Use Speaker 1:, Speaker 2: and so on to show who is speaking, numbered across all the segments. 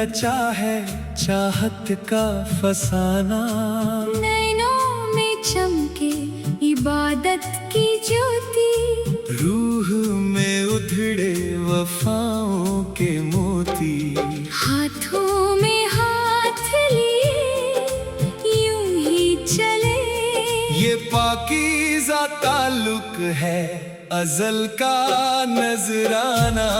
Speaker 1: रचा है चाहत का फसाना।
Speaker 2: नैनों में चमके इबादत की ज्योति,
Speaker 1: रूह में उधड़े वफाओं के मोती।
Speaker 2: हाथों में हाथ लिए यूं ही चले।
Speaker 1: ये पाकीज़ा ताल्लुक है अज़ल का नजराना।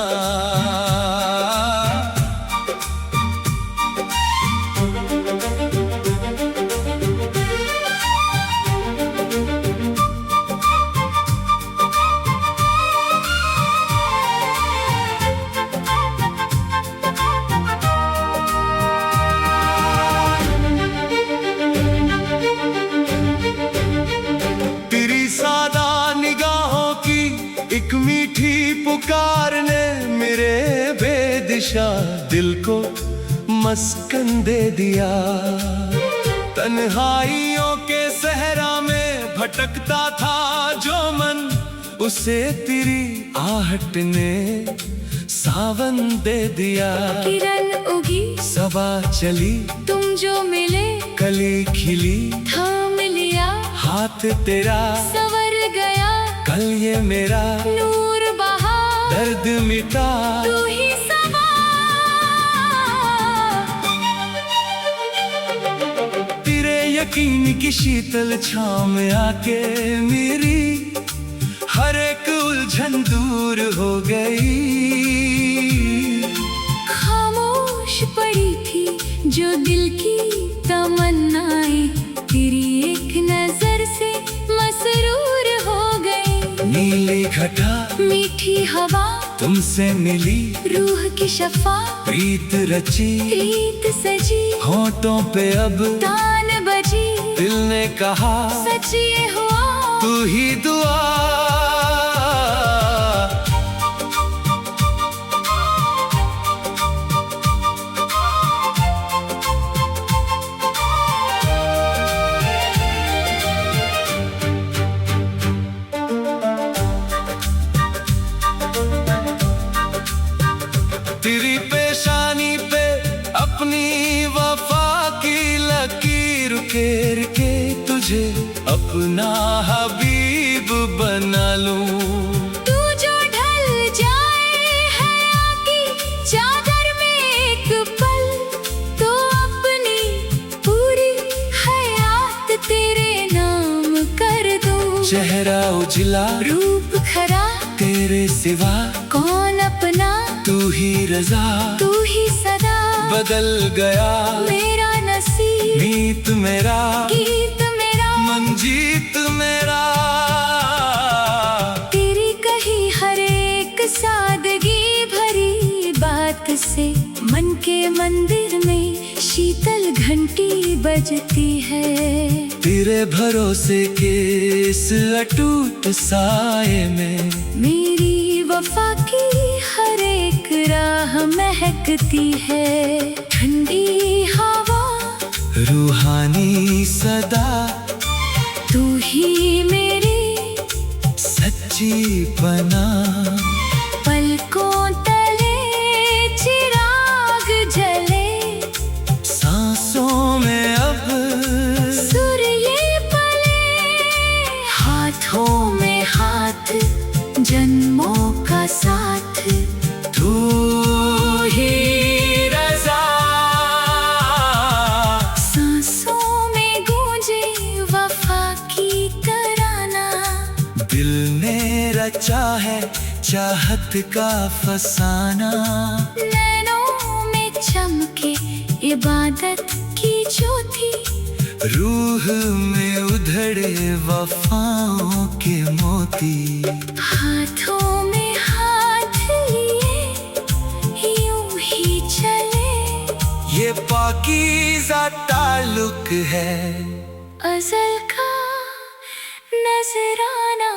Speaker 1: एक मीठी पुकार ने मेरे बेदिशा दिल को मस्कन दे दिया। तन्हाइयों के सहरा में भटकता था जो मन, उसे तेरी आहट ने सावन दे दिया।
Speaker 2: किरण उगी
Speaker 1: सबा चली,
Speaker 2: तुम जो मिले
Speaker 1: कली खिली।
Speaker 2: थाम लिया
Speaker 1: हाथ तेरा,
Speaker 2: संवर गया
Speaker 1: कल ये मेरा।
Speaker 2: नूर बहा,
Speaker 1: दर्द मिटा,
Speaker 2: तू ही सबा।
Speaker 1: तेरे यकीन की शीतल छाँव में आके मेरी हर एक उलझन दूर हो गई।
Speaker 2: खामोश पड़ी थी जो दिल की तमन्नाएं, तेरी एक नजर से मसरूर हो गई।
Speaker 1: नीली घटा,
Speaker 2: मीठी हवा,
Speaker 1: तुमसे मिली।
Speaker 2: रूह की शफा,
Speaker 1: प्रीत रची,
Speaker 2: प्रीत सजी।
Speaker 1: होठों पे अब
Speaker 2: तान बजी,
Speaker 1: दिल ने कहा
Speaker 2: सच ये हुआ,
Speaker 1: तू ही दुआ। तेरी पेशानी पे अपनी वफा की लकीर उकेर के तुझे अपना हबीब बना लूं।
Speaker 2: तू जो ढल जाए हया की चादर में एक पल, तो अपनी पूरी हयात तेरे नाम कर दूं।
Speaker 1: चेहरा उजला,
Speaker 2: रूप खरा,
Speaker 1: तेरे सिवा
Speaker 2: कौन अपना।
Speaker 1: तू ही रजा,
Speaker 2: तू ही सदा,
Speaker 1: बदल गया
Speaker 2: मेरा नसीब।
Speaker 1: मीत मेरा,
Speaker 2: गीत मेरा,
Speaker 1: मंजीत मेरा।
Speaker 2: तेरी कही हर एक सादगी भरी बात से मन के मंदिर में शीतल घंटी बजती है।
Speaker 1: तेरे भरोसे के इस अटूट साए में
Speaker 2: मेरी वफा की हर एक राह महकती है। ठंडी हवा,
Speaker 1: रूहानी सदा,
Speaker 2: तू ही मेरी
Speaker 1: सच्ची बना।
Speaker 2: पलकों तले चिराग जले,
Speaker 1: सांसों में अब
Speaker 2: सुर ये पले। हाथों में हाथ, जन्मों का साथ,
Speaker 1: तू ही रज़ा।
Speaker 2: सांसों में गूंजे वफा की तराना।
Speaker 1: दिल ने रचा है चाहत का फसाना।
Speaker 2: नैनों में चमके इबादत की ज्योति,
Speaker 1: रूह में उधड़े वफाओं के मोती।
Speaker 2: हाथों में हाथ लिए यूं ही चले।
Speaker 1: ये पाकीज़ा ताल्लुक है
Speaker 2: अज़ल का नजराना।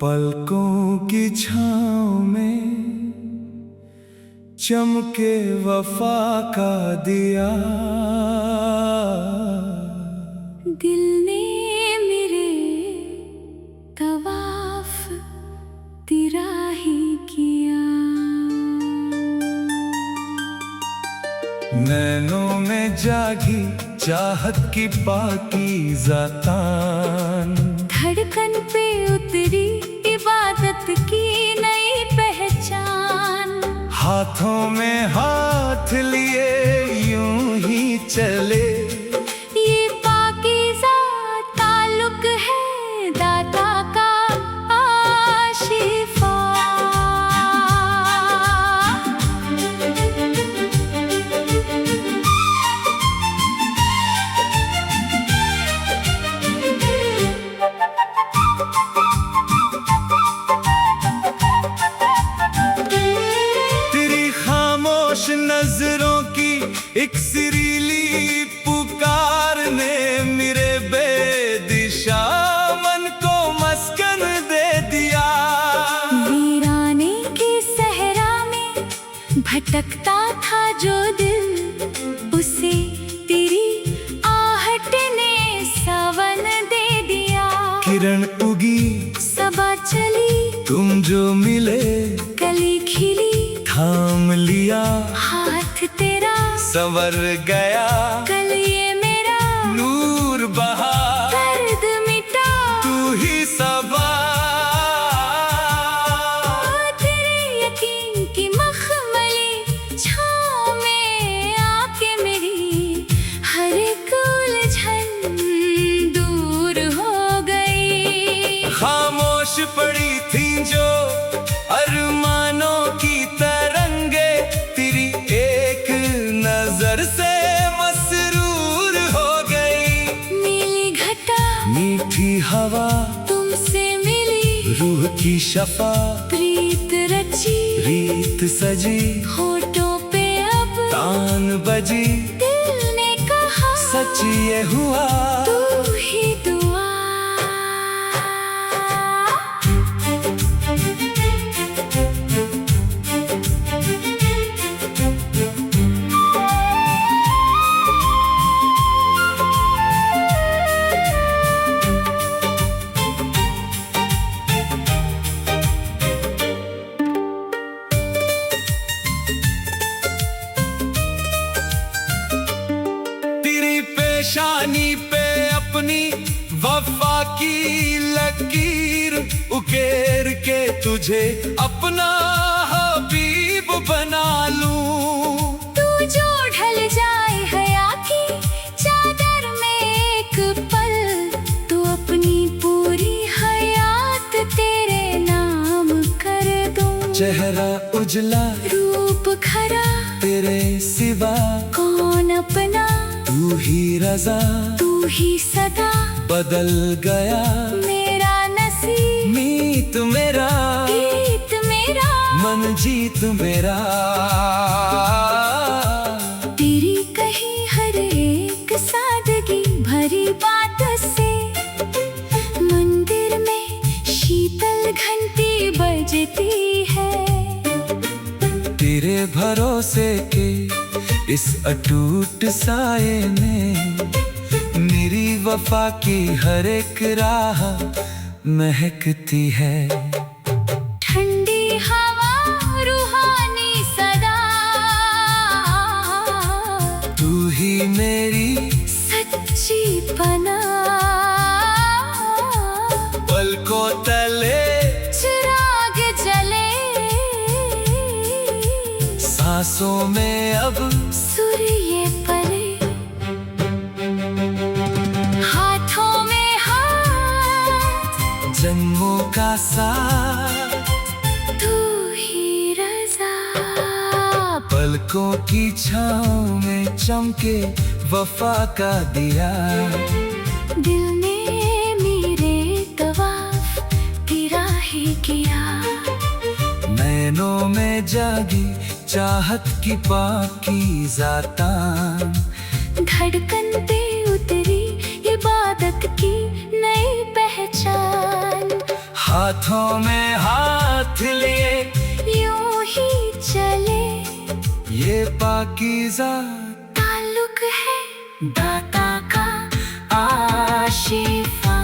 Speaker 1: पलकों की छाँव में चमके वफा का दिया।
Speaker 2: दिल ने मेरे तवाफ तेरा ही किया।
Speaker 1: नैनों में जागी चाहत की पाकीज़ा तान।
Speaker 2: धड़कन पे उतरी इबादत की नई पहचान।
Speaker 1: हाथों में हाथ लिए यूं ही चले,
Speaker 2: ये पाकीज़ा ताल्लुक है दाता का आशिफा।
Speaker 1: नजरों की एक सिरीली पुकार ने मेरे बेदिशा मन को मस्कन दे दिया।
Speaker 2: वीराने के सहरा में भटकता था जो दिल, उसे तेरी आहट ने सावन दे दिया।
Speaker 1: किरण उगी
Speaker 2: सबा चली,
Speaker 1: तुम जो मिले
Speaker 2: कली खिली,
Speaker 1: थाम लिया
Speaker 2: हाथ तेरा
Speaker 1: संवर गया।
Speaker 2: कल ये मेरा
Speaker 1: नूर बहा,
Speaker 2: दर्द मिटा,
Speaker 1: तू ही सबा।
Speaker 2: तेरे यकीन की मखमली छाँव में आके मेरी हर एक उलझन दूर हो गई।
Speaker 1: खामोश पड़ी थी जो अरमानों की तरंगे, तेरी एक नजर से मसरूर हो गई।
Speaker 2: नीली घटा
Speaker 1: मीठी हवा
Speaker 2: तुमसे मिली,
Speaker 1: रूह की शफा
Speaker 2: प्रीत रची,
Speaker 1: रीत सजी,
Speaker 2: होठों पे अब
Speaker 1: तान बजी।
Speaker 2: दिल ने कहा
Speaker 1: सच ये हुआ,
Speaker 2: तू ही दुआ।
Speaker 1: पेशानी पे अपनी वफा की लकीर उकेर के तुझे अपना हबीब बना लूं।
Speaker 2: तू जो ढल जाए हया की चादर में एक पल, तो अपनी पूरी हयात तेरे नाम कर दूं।
Speaker 1: चेहरा उजला
Speaker 2: रूप खरा
Speaker 1: तेरे सिवा,
Speaker 2: कौन अपना
Speaker 1: तू ही रजा,
Speaker 2: तू ही सदा
Speaker 1: बदल गया
Speaker 2: मेरा नसीब।
Speaker 1: मीत मेरा
Speaker 2: गीत मेरा
Speaker 1: मन जीत मेरा।
Speaker 2: तेरी कही हर एक सादगी भरी बात से मंदिर में शीतल घंटी बजती है।
Speaker 1: तेरे भरोसे के इस अटूट साए में मेरी वफा की हर एक राह महकती है।
Speaker 2: ठंडी हवा रूहानी सदा,
Speaker 1: तू ही मेरी
Speaker 2: सच्ची पनाह।
Speaker 1: पलकों तले
Speaker 2: चिराग जले,
Speaker 1: सांसों में अब
Speaker 2: सुर ये पले, हाथों में हाथ,
Speaker 1: जन्मों का साथ,
Speaker 2: तू ही रज़ा।
Speaker 1: पलकों की छाँव में चमके वफा का दिया।
Speaker 2: दिल ने मेरे तवाफ तेरा ही किया।
Speaker 1: नैनों में जागी चाहत की पाकीज़ा तान।
Speaker 2: धड़कन पे उतरी इबादत की नई पहचान।
Speaker 1: हाथों में हाथ लिए
Speaker 2: यूं ही चले,
Speaker 1: ये पाकीज़ा
Speaker 2: ताल्लुक है दाता का आशिफा।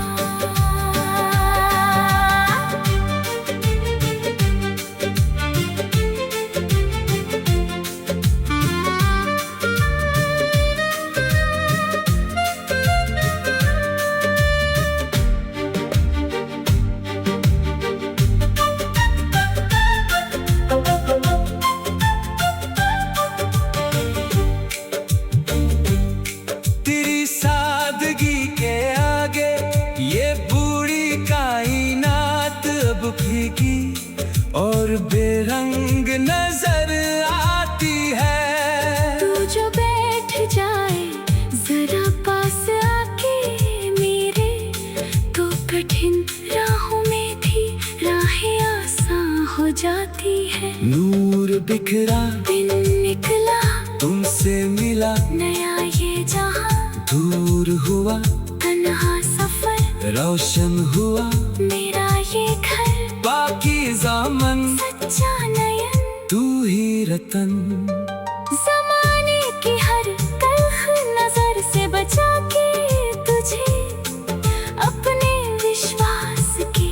Speaker 1: तेरी सादगी के आगे ये बूढ़ी कायनात अब फीकी और बेरंग नजर आती है।
Speaker 2: तू जो बैठ जाए जरा पास आके मेरे, तो कठिन राहों में भी राहें आसान हो जाती है।
Speaker 1: नूर बिखरा
Speaker 2: दिन निकला
Speaker 1: तुमसे मिला,
Speaker 2: नया ये जहां
Speaker 1: दूर हुआ
Speaker 2: तन्हा सफर,
Speaker 1: रोशन हुआ
Speaker 2: मेरा ये घर
Speaker 1: पाकीज़ा मन,
Speaker 2: सच्चा नयन
Speaker 1: तू ही रतन।
Speaker 2: ज़माने की हर तल्ख नजर से बचा के तुझे अपने विश्वास के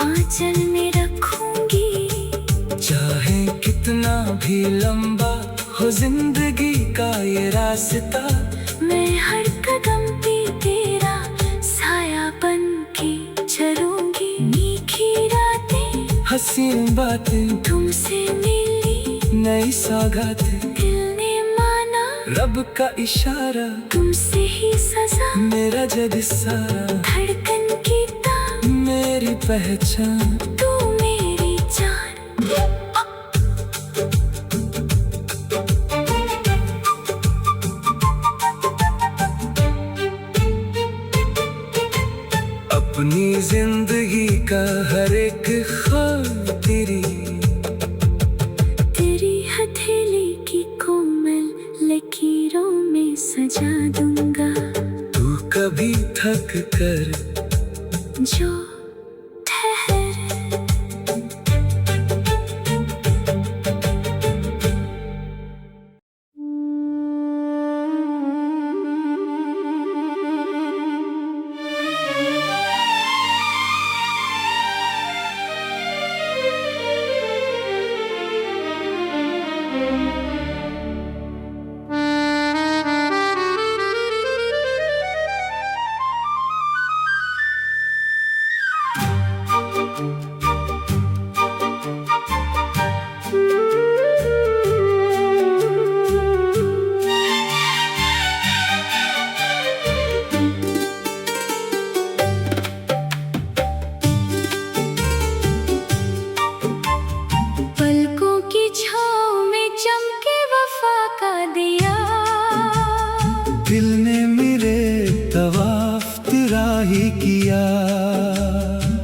Speaker 2: आंचल में रखूंगी।
Speaker 1: चाहे कितना भी लंबा हो जिंदगी का ये रास्ता,
Speaker 2: मैं हर कदम पे तेरा साया बन के चलूंगी। मीठी रातें
Speaker 1: हसीन बातें
Speaker 2: तुमसे मिली,
Speaker 1: नई सौगातें
Speaker 2: दिल ने माना
Speaker 1: रब का इशारा,
Speaker 2: तुमसे ही सजा
Speaker 1: मेरा जग सारा,
Speaker 2: धड़कन की तान
Speaker 1: मेरी पहचान।
Speaker 2: तू मेरी जान।
Speaker 1: अपनी जिंदगी का हर एक ख्वाब तेरी
Speaker 2: हथेली की कोमल लकीरों में सजा दूंगा।
Speaker 1: तू कभी थक कर
Speaker 2: जो ठहर
Speaker 1: दिल ने मेरे तवाफ तेरा ही किया,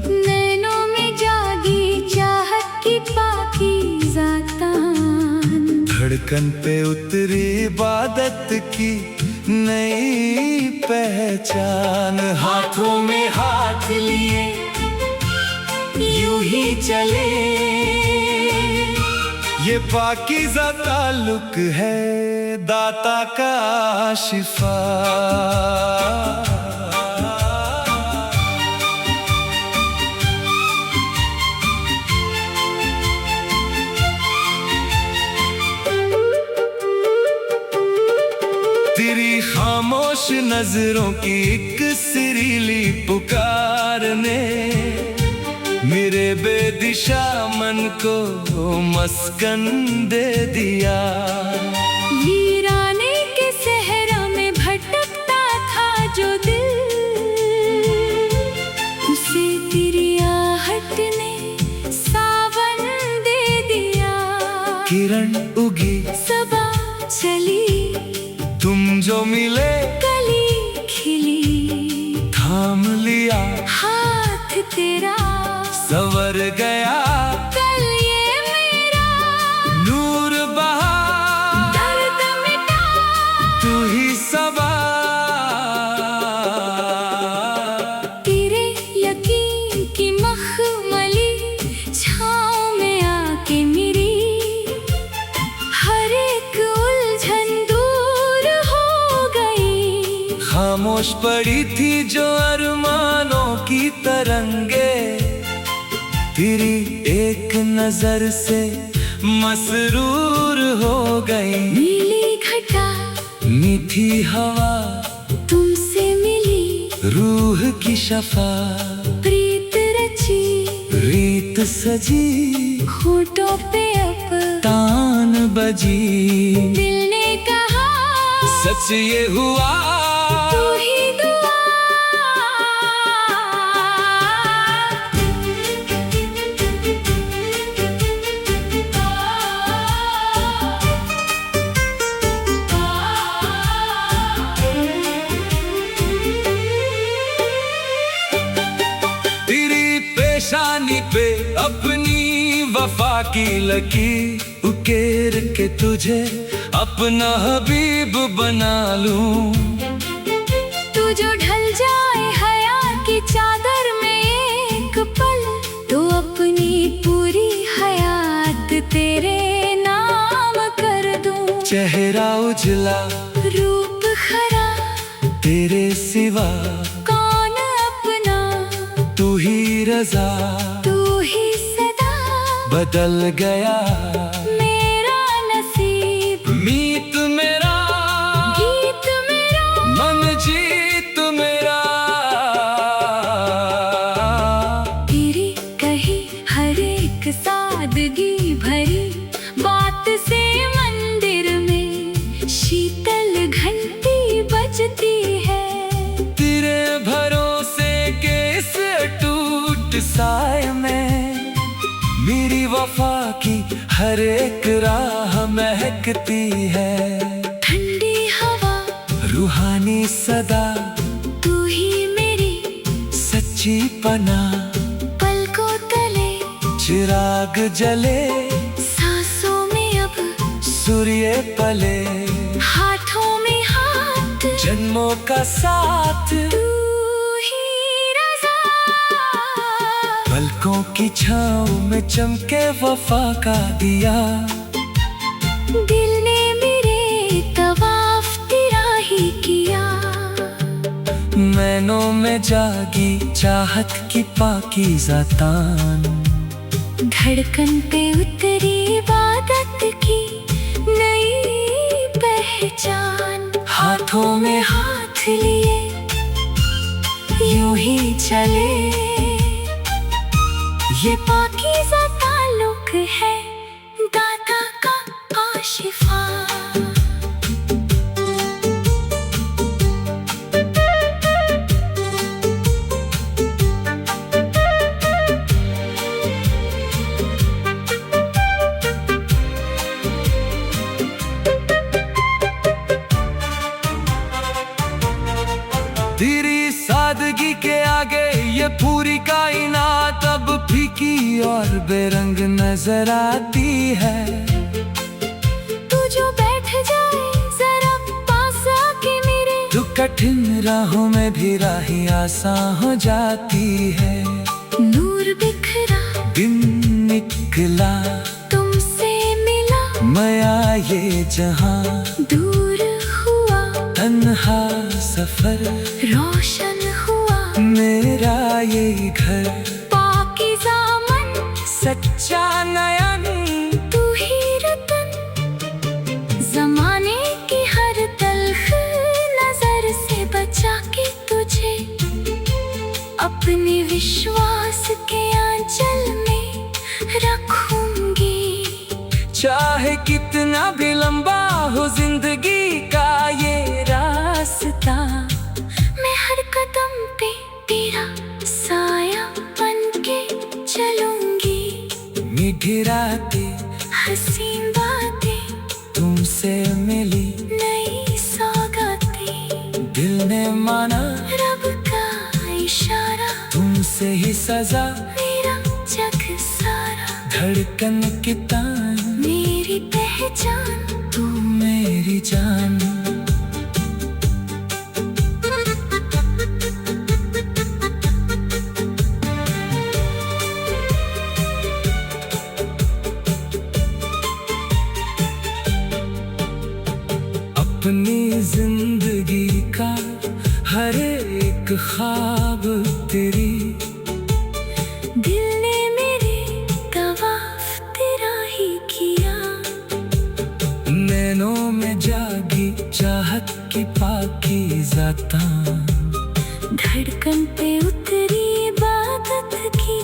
Speaker 2: नैनों में जागी चाहत की पाकीज़ा तान,
Speaker 1: धड़कन पे उतरी इबादत की नई पहचान। हाथों में हाथ लिए यूं ही चले, ये पाकीज़ा ताल्लुक है दाता का आशिफा। तेरी खामोश नजरों की एक सिरीली पुकार ने मेरे बेदिशा मन को मस्कन दे दिया।
Speaker 2: वीराने के सहरा में भटकता था जो दिल, उसे तेरी आहट ने सावन दे दिया।
Speaker 1: किरण उगी
Speaker 2: सबा चली,
Speaker 1: तुम जो मिले
Speaker 2: कली खिली,
Speaker 1: थाम लिया
Speaker 2: हाथ तेरा
Speaker 1: संवर गया
Speaker 2: कल ये मेरा
Speaker 1: नूर बहा।
Speaker 2: दर्द में
Speaker 1: होश पड़ी थी जो अरमानों की तरंगे, तेरी एक नजर से मसरूर हो गई।
Speaker 2: नीली घटा
Speaker 1: मीठी हवा
Speaker 2: तुमसे मिली,
Speaker 1: रूह की शफा
Speaker 2: प्रीत रची,
Speaker 1: रीत सजी,
Speaker 2: होठों पे अब
Speaker 1: तान बजी।
Speaker 2: दिल ने कहा
Speaker 1: सच ये हुआ,
Speaker 2: तू ही दुआ।
Speaker 1: तेरी पेशानी पे अपनी वफा की लकीर उकेर के तुझे अपना हबीब बना लूं।
Speaker 2: तू जो ढल जाए हया की चादर में एक पल, तो अपनी पूरी हयात तेरे नाम कर दूं।
Speaker 1: चेहरा उजला
Speaker 2: रूप खरा
Speaker 1: तेरे सिवा,
Speaker 2: कौन अपना,
Speaker 1: तू ही रजा
Speaker 2: तू ही सदा।
Speaker 1: बदल गया
Speaker 2: मेरा नसीब,
Speaker 1: मीत मेरा,
Speaker 2: गीत मेरा,
Speaker 1: मन जीत मेरा।
Speaker 2: तेरी कही हर एक सादगी भरी बात से मंदिर में शीतल घंटी बजती है।
Speaker 1: तेरे भरोसे के इस टूट साए में मेरी वफा की हर एक राह महकती है।
Speaker 2: ठंडी हवा
Speaker 1: रूहानी सदा
Speaker 2: तू ही मेरी
Speaker 1: सच्ची पना,
Speaker 2: पलकों तले
Speaker 1: चिराग जले
Speaker 2: सांसों में अब
Speaker 1: सूर्य पले,
Speaker 2: हाथों में हाथ
Speaker 1: जन्मों का साथ।
Speaker 2: तू ही रज़ा।
Speaker 1: पलकों की छाँव में चमके वफा का दिया,
Speaker 2: दिल ने मेरे तवाफ तेरा ही किया।
Speaker 1: मैनों में जागी चाहत की पाकीज़ा तान,
Speaker 2: धड़कन पे उतरी इबादत की नई पहचान।
Speaker 1: हाथों में
Speaker 2: हाथ लिए यूं ही चले, ये पाकीज़ा ताल्लुक है दाता का आशिफा।
Speaker 1: तेरी सादगी के आगे ये पूरी कायनात अब फीकी और बेरंग नजर आती है।
Speaker 2: तू जो बैठ जाए जरा पास आके मेरे,
Speaker 1: तो कठिन राहों में भी राहें आसान हो जाती है।
Speaker 2: नूर बिखरा
Speaker 1: दिन निकला
Speaker 2: तुमसे मिला,
Speaker 1: माया ये जहां
Speaker 2: दूर हुआ
Speaker 1: तन्हा सफर,
Speaker 2: रोशन हुआ
Speaker 1: मेरा ये घर
Speaker 2: पाकीज़ा मन।
Speaker 1: सच्चा नयन
Speaker 2: तू ही रतन, जमाने की हर तल्ख नजर से बचा के तुझे अपने विश्वास के आंचल में रखूंगी।
Speaker 1: चाहे कितना भी लंबा हो जिंदगी का ये रास्ता,
Speaker 2: मैं हर कदम पे तेरा साया बन के चलूंगी।
Speaker 1: मीठी रातें
Speaker 2: हसीन बातें
Speaker 1: तुमसे मिली,
Speaker 2: नई सौगातें
Speaker 1: दिल ने माना
Speaker 2: रब का इशारा।
Speaker 1: तुमसे ही सजा
Speaker 2: मेरा जग सारा,
Speaker 1: धड़कन की तान
Speaker 2: मेरी पहचान।
Speaker 1: तू मेरी जान। अपनी जिंदगी का हर ख्वाब तेरी,
Speaker 2: दिल ने मेरे तवाफ तेरा ही किया।
Speaker 1: नैनों में जागी चाहत की पाकीज़ा तान,
Speaker 2: धड़कन पे उतरी इबादत की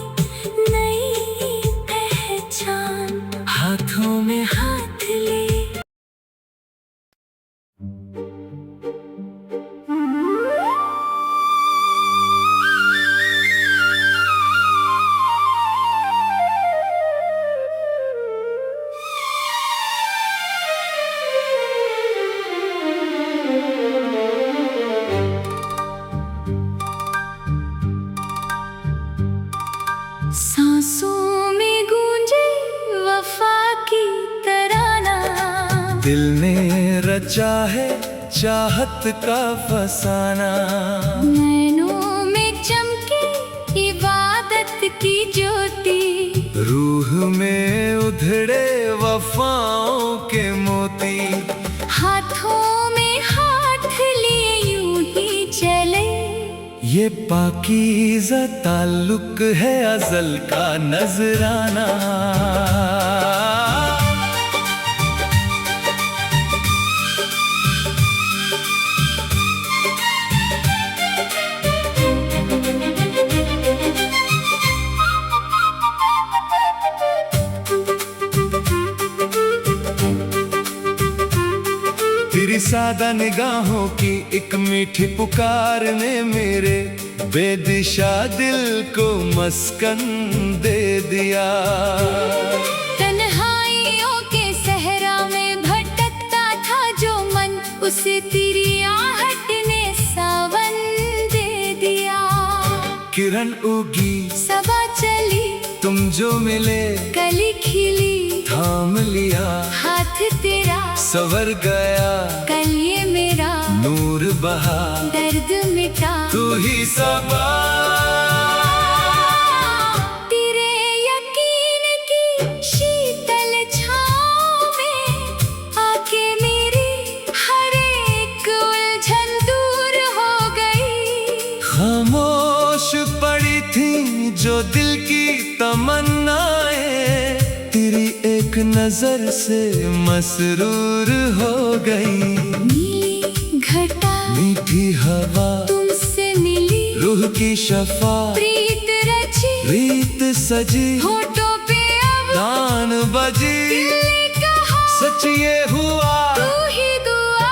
Speaker 2: नई पहचान।
Speaker 1: हाथों में
Speaker 2: हाथ ले सांसों में गूंजे वफा की तराना।
Speaker 1: दिल ने रचा है चाहत का फसाना,
Speaker 2: नैनों में चमके इबादत की ज्योति।
Speaker 1: रूह में उधड़े वफाओं के मोती।
Speaker 2: हाथों में हाथ लिए यूं ही चले,
Speaker 1: ये पाकीज़ा ताल्लुक है अज़ल का नजराना। तेरी सादा निगाहों की एक मीठी पुकार ने मेरे बेदिशा दिल को मस्कन दे दिया।
Speaker 2: तन्हाइयों के सहरा में भटकता था जो मन, उसे तेरी आहट ने सावन दे दिया।
Speaker 1: किरण उगी
Speaker 2: सबा चली,
Speaker 1: तुम जो मिले
Speaker 2: कली खिली।
Speaker 1: थाम लिया
Speaker 2: हाथ तेरा
Speaker 1: सवर गया,
Speaker 2: कल ये मेरा
Speaker 1: नूर बहा,
Speaker 2: दर्द मिटा।
Speaker 1: तू ही सबा।
Speaker 2: तेरे यकीन की शीतल छाँव में आके मेरी हर एक उलझन दूर हो गई।
Speaker 1: खामोश पड़ी थी जो दिल की तमन्नाएं, तेरी एक नजर से मसरूर हो गई।
Speaker 2: नीली घटा
Speaker 1: मीठी हवा
Speaker 2: तुमसे मिली,
Speaker 1: रूह की शफा
Speaker 2: प्रीत रची,
Speaker 1: रीत सजी,
Speaker 2: होठों पे अब
Speaker 1: दान बजी।
Speaker 2: दिल ने कहा
Speaker 1: सच ये हुआ
Speaker 2: तू ही दुआ।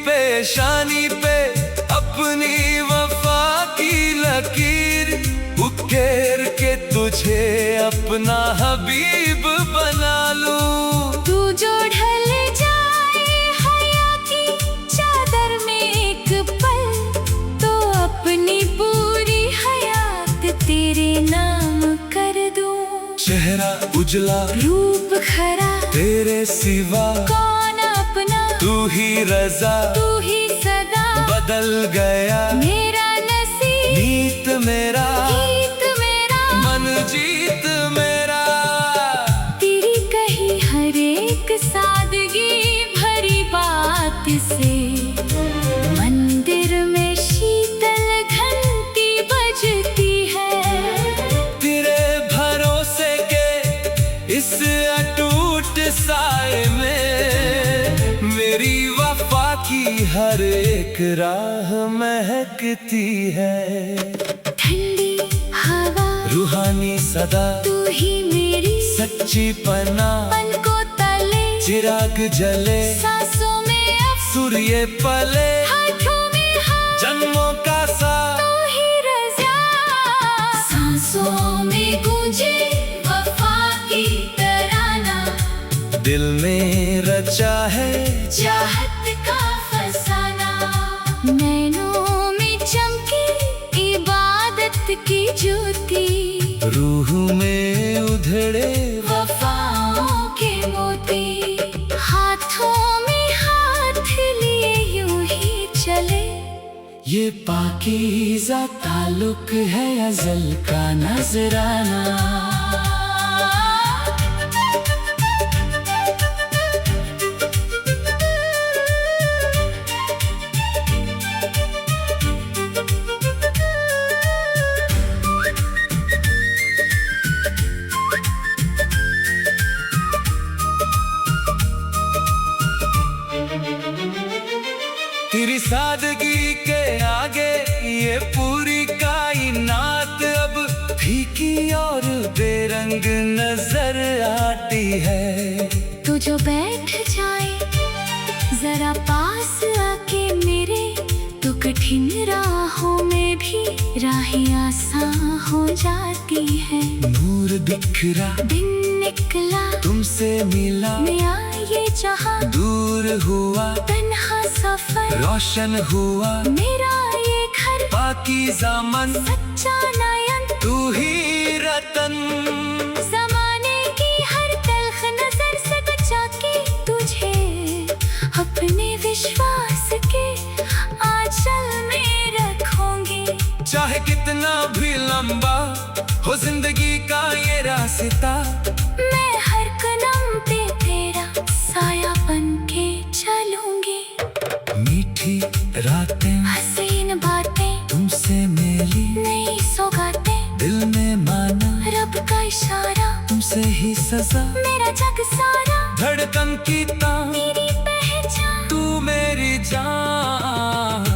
Speaker 1: पेशानी पे अपनी वफा की लकीर उकेर के तुझे अपना हबीब बना लूं।
Speaker 2: तू जो ढल जाए हया की चादर में एक पल, तो अपनी पूरी हयात तेरे नाम कर दूं।
Speaker 1: चेहरा उजला
Speaker 2: रूप खरा
Speaker 1: तेरे सिवा,
Speaker 2: कौन अपना
Speaker 1: तू ही रजा,
Speaker 2: तू ही सदा।
Speaker 1: बदल गया
Speaker 2: मेरा नसीब,
Speaker 1: नीत मेरा,
Speaker 2: गीत मेरा,
Speaker 1: मन जीत मेरा।
Speaker 2: तेरी कही हर एक सादगी भरी बात से मंदिर में शीतल घंटी बजती है।
Speaker 1: तेरे भरोसे के इस अटूट साए में मेरी वफा की हर एक राह महकती है।
Speaker 2: ठंडी हवा
Speaker 1: रूहानी सदा
Speaker 2: तू ही मेरी,
Speaker 1: सच्ची पना
Speaker 2: पलकों तले
Speaker 1: चिराग जले,
Speaker 2: सांसों में अब
Speaker 1: सूर्य पले,
Speaker 2: हाथों में हाथ
Speaker 1: जन्मों का सा
Speaker 2: तू ही रज़ा। सांसों में गूंजे वफा की तराना,
Speaker 1: दिल में रचा है
Speaker 2: चाहत का फसाना। नैनों में चमके इबादत की ज्योति,
Speaker 1: रूह जड़े
Speaker 2: वफाओं के मोती, हाथों में हाथ लिए यूं ही चले।
Speaker 1: ये पाकीज़ा ताल्लुक है अज़ल का नजराना। तेरी सादगी के आगे ये पूरी कायनात अब फीकी और बेरंग नजर आती है।
Speaker 2: तू जो बैठ जाए जरा पास आके मेरे, तो कठिन राहों में भी राहें आसान हो जाती है।
Speaker 1: नूर बिखरा
Speaker 2: दिन निकला
Speaker 1: तुमसे मिला,
Speaker 2: नया ये जहां
Speaker 1: दूर हुआ
Speaker 2: तन्हा सफर,
Speaker 1: रोशन हुआ
Speaker 2: मेरा ये घर
Speaker 1: पाकीज़ा मन,
Speaker 2: सच्चा नयन
Speaker 1: तू ही रतन।
Speaker 2: ज़माने की हर तल्ख नजर से बचा के तुझे अपने विश्वास के आंचल में रखूंगी।
Speaker 1: चाहे कितना भी लंबा हो जिंदगी का ये रास्ता,
Speaker 2: मैं हर कदम पे तेरा साया बन के चलूंगी।
Speaker 1: मीठी रातें
Speaker 2: हसीन बातें
Speaker 1: तुमसे मिली,
Speaker 2: नई सौगातें
Speaker 1: दिल ने माना
Speaker 2: रब का इशारा,
Speaker 1: तुमसे ही सजा
Speaker 2: मेरा जग सारा,
Speaker 1: धड़कन की तान
Speaker 2: मेरी पहचान
Speaker 1: तू मेरी जान।